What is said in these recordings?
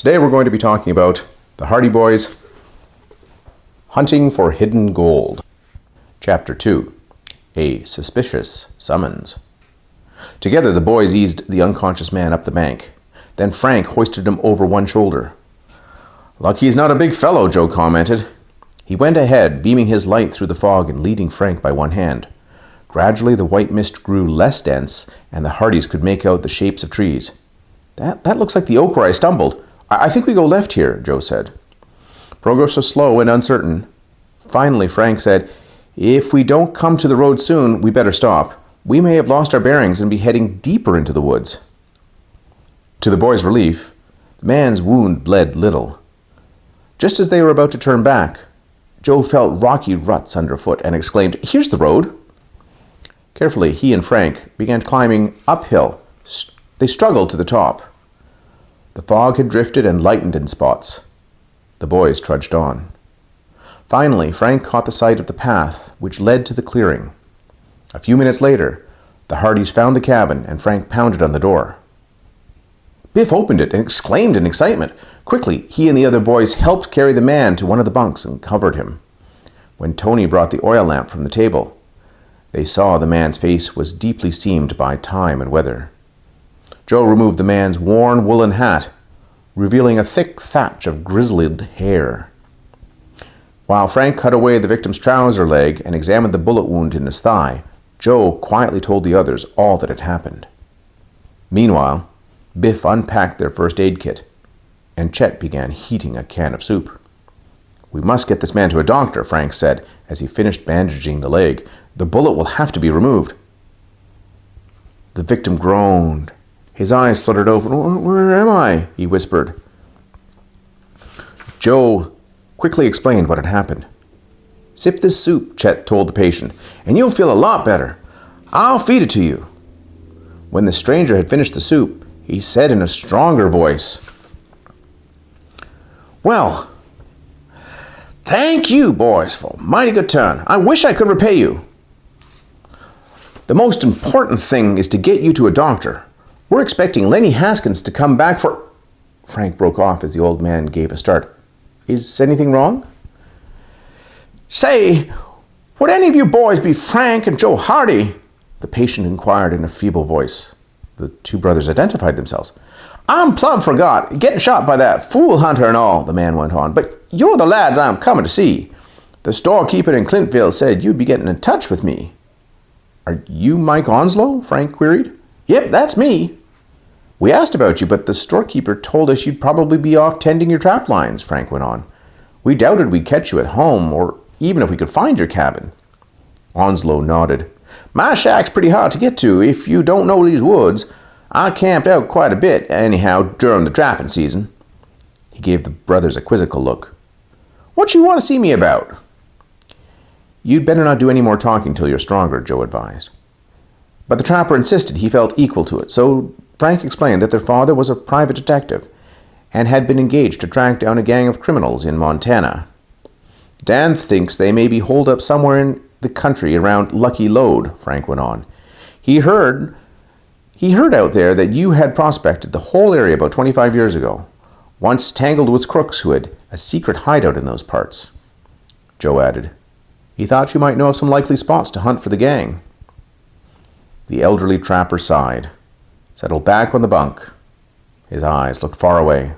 Today we're going to be talking about the Hardy Boys hunting for hidden gold. Chapter 2, A Suspicious Summons. Together the boys eased the unconscious man up the bank. Then Frank hoisted him over one shoulder. "Lucky he's not a big fellow," Joe commented. He went ahead, beaming his light through the fog and leading Frank by one hand. Gradually the white mist grew less dense, and the Hardys could make out the shapes of trees. That looks like the oak where I stumbled. I think we go left here," Joe said. Progress was slow and uncertain. Finally, Frank said, "If we don't come to the road soon, we better stop. We may have lost our bearings and be heading deeper into the woods." To the boys' relief, the man's wound bled little. Just as they were about to turn back, Joe felt rocky ruts underfoot and exclaimed, "Here's the road." Carefully, he and Frank began climbing uphill. They struggled to the top. The fog had drifted and lightened in spots. The boys trudged on. Finally, Frank caught the sight of the path which led to the clearing. A few minutes later, the Hardys found the cabin and Frank pounded on the door. Biff opened it and exclaimed in excitement. Quickly, he and the other boys helped carry the man to one of the bunks and covered him. When Tony brought the oil lamp from the table, they saw the man's face was deeply seamed by time and weather. Joe removed the man's worn woolen hat, revealing a thick thatch of grizzled hair. While Frank cut away the victim's trouser leg and examined the bullet wound in his thigh, Joe quietly told the others all that had happened. Meanwhile, Biff unpacked their first aid kit, and Chet began heating a can of soup. "We must get this man to a doctor," Frank said as he finished bandaging the leg. "The bullet will have to be removed." The victim groaned. His eyes fluttered open. "Where am I?" he whispered. Joe quickly explained what had happened. "Sip this soup," Chet told the patient, "and you'll feel a lot better. I'll feed it to you." When the stranger had finished the soup, he said in a stronger voice, "Well, thank you, boys, for a mighty good turn. I wish I could repay you. The most important thing is to get you to a doctor. We're expecting Lenny Haskins to come back for—" Frank broke off as the old man gave a start. "Is anything wrong?" "Say, would any of you boys be Frank and Joe Hardy?" the patient inquired in a feeble voice. The two brothers identified themselves. "I'm plumb forgot, getting shot by that fool hunter and all," the man went on. "But you're the lads I'm coming to see. The storekeeper in Clintville said you'd be getting in touch with me." "Are you Mike Onslow?" Frank queried. "Yep, that's me." "We asked about you, but the storekeeper told us you'd probably be off tending your trap lines," Frank went on. "We doubted we'd catch you at home, or even if we could find your cabin." Onslow nodded. "My shack's pretty hard to get to if you don't know these woods. I camped out quite a bit, anyhow, during the trapping season." He gave the brothers a quizzical look. "What you want to see me about?" "You'd better not do any more talking till you're stronger," Joe advised. But the trapper insisted he felt equal to it, so Frank explained that their father was a private detective and had been engaged to track down a gang of criminals in Montana. "Dan thinks they may be holed up somewhere in the country around Lucky Lode," Frank went on. He heard out there that you had prospected the whole area about 25 years ago, once tangled with crooks who had a secret hideout in those parts." Joe added, "He thought you might know of some likely spots to hunt for the gang." The elderly trapper sighed, settled back on the bunk. His eyes looked far away.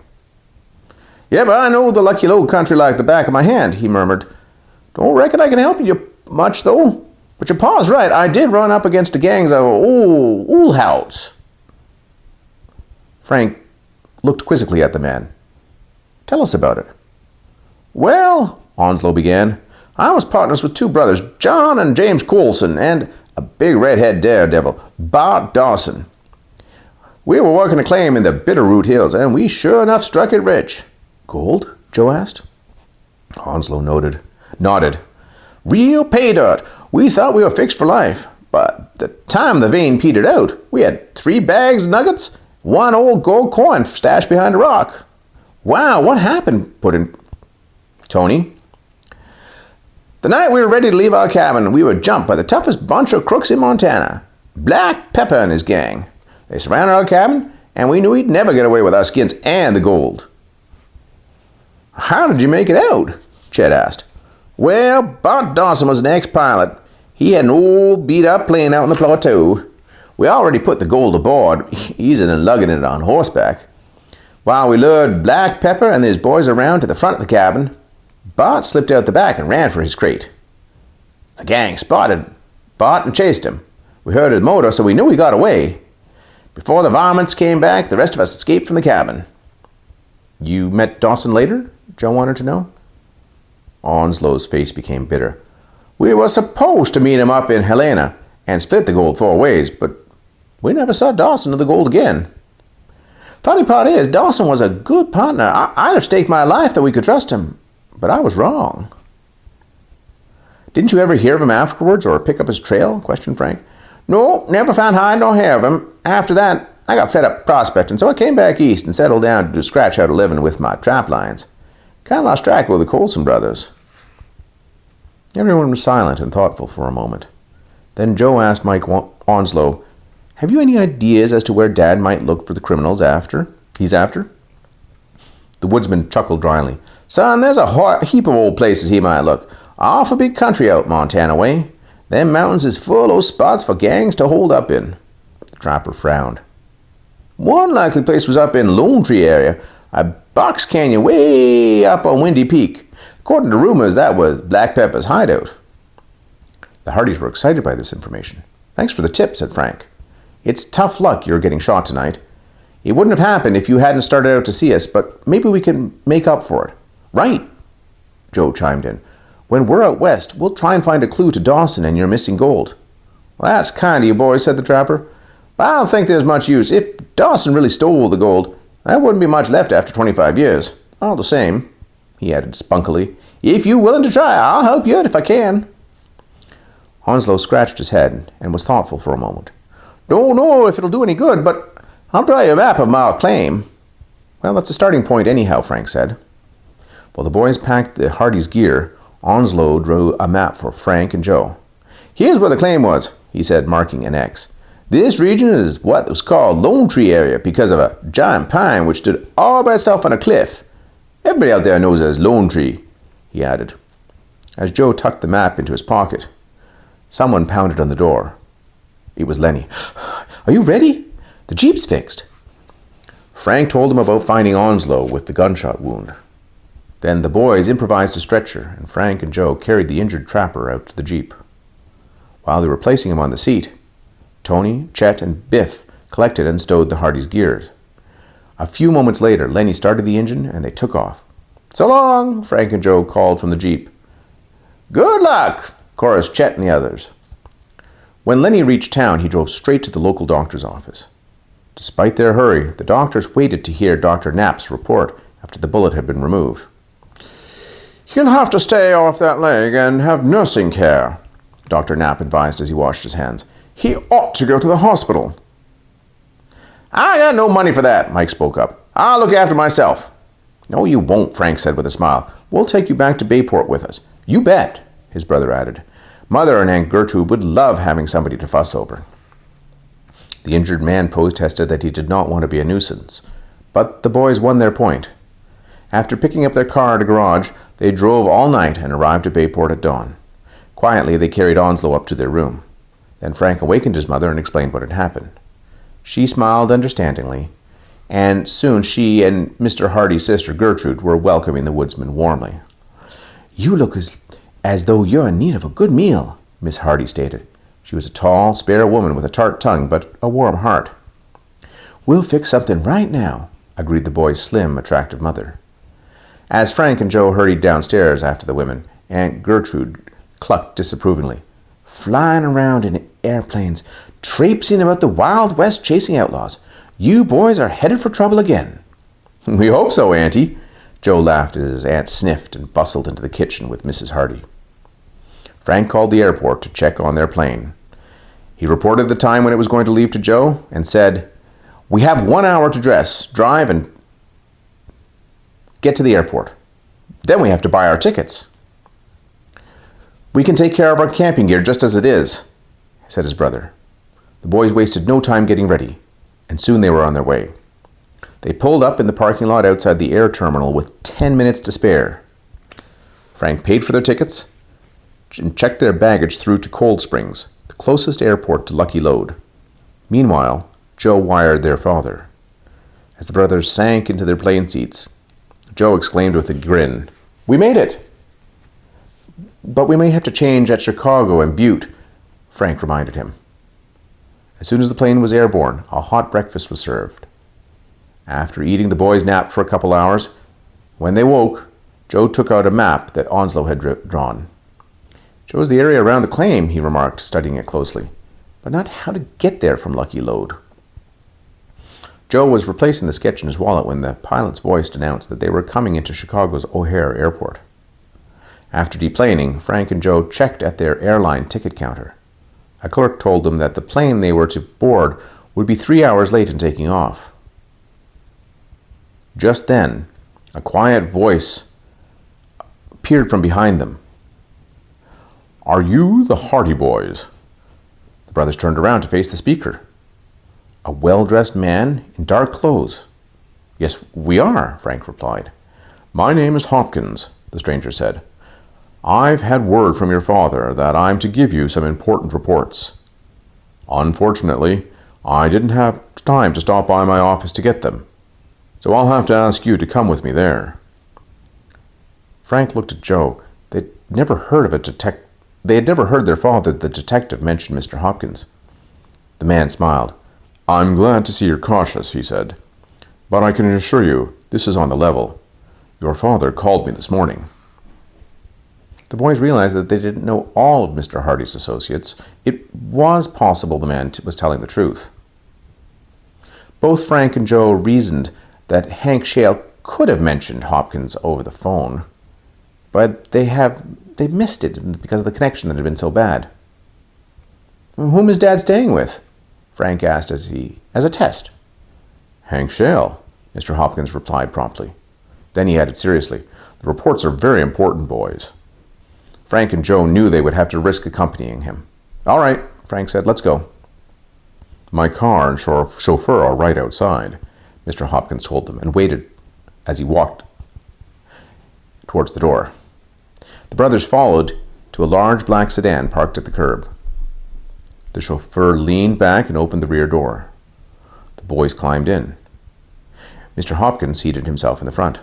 "Yeah, but I know the Lucky Lode country like the back of my hand," he murmured. "Don't reckon I can help you much, though. But your pa's right. I did run up against the gangs of Oolhouts." Frank looked quizzically at the man. "Tell us about it." "Well," Onslow began, "I was partners with two brothers, John and James Coulson, and a big redhead daredevil, Bart Dawson. We were working a claim in the Bitterroot Hills, and we sure enough struck it rich." "Gold?" Joe asked. Onslow nodded. "Real pay dirt. We thought we were fixed for life. But the time the vein petered out, we had 3 bags of nuggets, 1 old gold coin stashed behind a rock." "Wow, what happened?" put in Tony. "The night we were ready to leave our cabin, we were jumped by the toughest bunch of crooks in Montana. Black Pepper and his gang. They surrounded our cabin, and we knew he'd never get away with our skins and the gold. "How did you make it out?" Chet asked. "Well, Bart Dawson was an ex-pilot. He had an old beat-up plane out in the plateau. We already put the gold aboard, easing and lugging it on horseback. While we lured Black Pepper and his boys around to the front of the cabin, Bart slipped out the back and ran for his crate. The gang spotted Bart and chased him. We heard his motor, so we knew he got away. Before the varmints came back, the rest of us escaped from the cabin." "You met Dawson later?" Joe wanted to know. Onslow's face became bitter. "We were supposed to meet him up in Helena and split the gold 4 ways, but we never saw Dawson or the gold again. Funny part is, Dawson was a good partner. I'd have staked my life that we could trust him, but I was wrong." "Didn't you ever hear of him afterwards or pick up his trail?" questioned Frank. "No, never found hide nor hair of him. After that, I got fed up prospecting, so I came back east and settled down to scratch out a living with my trap lines. Kind of lost track with the Colson brothers." Everyone was silent and thoughtful for a moment. Then Joe asked Mike Onslow, "Have you any ideas as to where Dad might look for the criminals he's after?" The woodsman chuckled dryly. "Son, there's a heap of old places he might look. Awful big country out Montana way. Them mountains is full of spots for gangs to hold up in." The trapper frowned. "One likely place was up in Lone Tree area, a box canyon way up on Windy Peak. According to rumors, that was Black Pepper's hideout." The Hardys were excited by this information. "Thanks for the tip," said Frank. "It's tough luck you're getting shot tonight. It wouldn't have happened if you hadn't started out to see us, but maybe we can make up for it." "Right," Joe chimed in. "When we're out west, we'll try and find a clue to Dawson and your missing gold." "Well, that's kind of you, boys," said the trapper. "But I don't think there's much use. If Dawson really stole the gold, there wouldn't be much left after 25 years. All the same," he added spunkily, "if you're willing to try, I'll help you out if I can." Onslow scratched his head and was thoughtful for a moment. "Don't know if it'll do any good, but I'll draw you a map of my claim." "Well, that's a starting point anyhow," Frank said. While the boys packed the Hardys' gear, Onslow drew a map for Frank and Joe. "Here's where the claim was," he said, marking an X. "This region is what was called Lone Tree area because of a giant pine which stood all by itself on a cliff. Everybody out there knows it as Lone Tree," he added. As Joe tucked the map into his pocket, someone pounded on the door. It was Lenny. "Are you ready? The Jeep's fixed." Frank told him about finding Onslow with the gunshot wound. Then the boys improvised a stretcher, and Frank and Joe carried the injured trapper out to the Jeep. While they were placing him on the seat, Tony, Chet, and Biff collected and stowed the Hardys' gears. A few moments later, Lenny started the engine, and they took off. "So long," Frank and Joe called from the Jeep. "Good luck," chorused Chet and the others. When Lenny reached town, he drove straight to the local doctor's office. Despite their hurry, the doctors waited to hear Dr. Knapp's report after the bullet had been removed. "He'll have to stay off that leg and have nursing care," Dr. Knapp advised as he washed his hands. "He ought to go to the hospital." "I got no money for that," Mike spoke up. "I'll look after myself." "No, you won't," Frank said with a smile. "We'll take you back to Bayport with us." "You bet," his brother added. Mother and Aunt Gertrude would love having somebody to fuss over. The injured man protested that he did not want to be a nuisance, but the boys won their point. After picking up their car at a garage, they drove all night and arrived at Bayport at dawn. Quietly, they carried Onslow up to their room. Then Frank awakened his mother and explained what had happened. She smiled understandingly, and soon she and Mr. Hardy's sister Gertrude were welcoming the woodsman warmly. "You look as though you're in need of a good meal," Miss Hardy stated. She was a tall, spare woman with a tart tongue but a warm heart. "We'll fix something right now," agreed the boy's slim, attractive mother. As Frank and Joe hurried downstairs after the women, Aunt Gertrude clucked disapprovingly. "Flying around in airplanes, traipsing about the Wild West chasing outlaws. You boys are headed for trouble again." "We hope so, Auntie." Joe laughed as his aunt sniffed and bustled into the kitchen with Mrs. Hardy. Frank called the airport to check on their plane. He reported the time when it was going to leave to Joe and said, "We have 1 hour to dress, drive, and get to the airport. Then we have to buy our tickets." "We can take care of our camping gear just as it is," said his brother. The boys wasted no time getting ready, and soon they were on their way. They pulled up in the parking lot outside the air terminal with 10 minutes to spare. Frank paid for their tickets and checked their baggage through to Cold Springs, the closest airport to Lucky Lode. Meanwhile, Joe wired their father. As the brothers sank into their plane seats, Joe exclaimed with a grin, "We made it!" "But we may have to change at Chicago and Butte," Frank reminded him. As soon as the plane was airborne, a hot breakfast was served. After eating, the boys napped for a couple hours. When they woke, Joe took out a map that Onslow had drawn. "Shows the area around the claim," he remarked, studying it closely, "but not how to get there from Lucky Lode." Joe was replacing the sketch in his wallet when the pilot's voice announced that they were coming into Chicago's O'Hare Airport. After deplaning, Frank and Joe checked at their airline ticket counter. A clerk told them that the plane they were to board would be 3 hours late in taking off. Just then, a quiet voice appeared from behind them. "Are you the Hardy Boys?" The brothers turned around to face the speaker. A well-dressed man in dark clothes. "Yes, we are," Frank replied. "My name is Hopkins," the stranger said. "I've had word from your father that I'm to give you some important reports. Unfortunately, I didn't have time to stop by my office to get them, so I'll have to ask you to come with me there." Frank looked at Joe. They had never heard their father, the detective, mention Mr. Hopkins. The man smiled. "I'm glad to see you're cautious," he said, "but I can assure you this is on the level. Your father called me this morning." The boys realized that they didn't know all of Mr. Hardy's associates. It was possible the man was telling the truth. Both Frank and Joe reasoned that Hank Shale could have mentioned Hopkins over the phone, but they missed it because of the connection that had been so bad. "Whom is Dad staying with?" Frank asked as a test. "Hank Shale," Mr. Hopkins replied promptly. Then he added seriously, "The reports are very important, boys." Frank and Joe knew they would have to risk accompanying him. "All right," Frank said, "let's go." "My car and chauffeur are right outside," Mr. Hopkins told them, and waited as he walked towards the door. The brothers followed to a large black sedan parked at the curb. The chauffeur leaned back and opened the rear door. The boys climbed in. Mr. Hopkins seated himself in the front.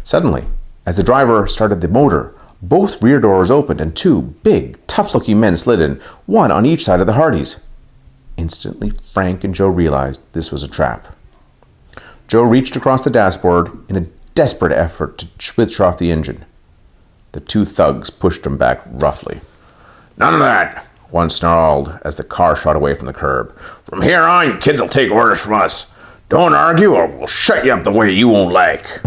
Suddenly, as the driver started the motor, both rear doors opened and two big, tough-looking men slid in, one on each side of the Hardys. Instantly, Frank and Joe realized this was a trap. Joe reached across the dashboard in a desperate effort to switch off the engine. The two thugs pushed him back roughly. "None of that," one snarled as the car shot away from the curb. "From here on, you kids will take orders from us. Don't argue or we'll shut you up the way you won't like."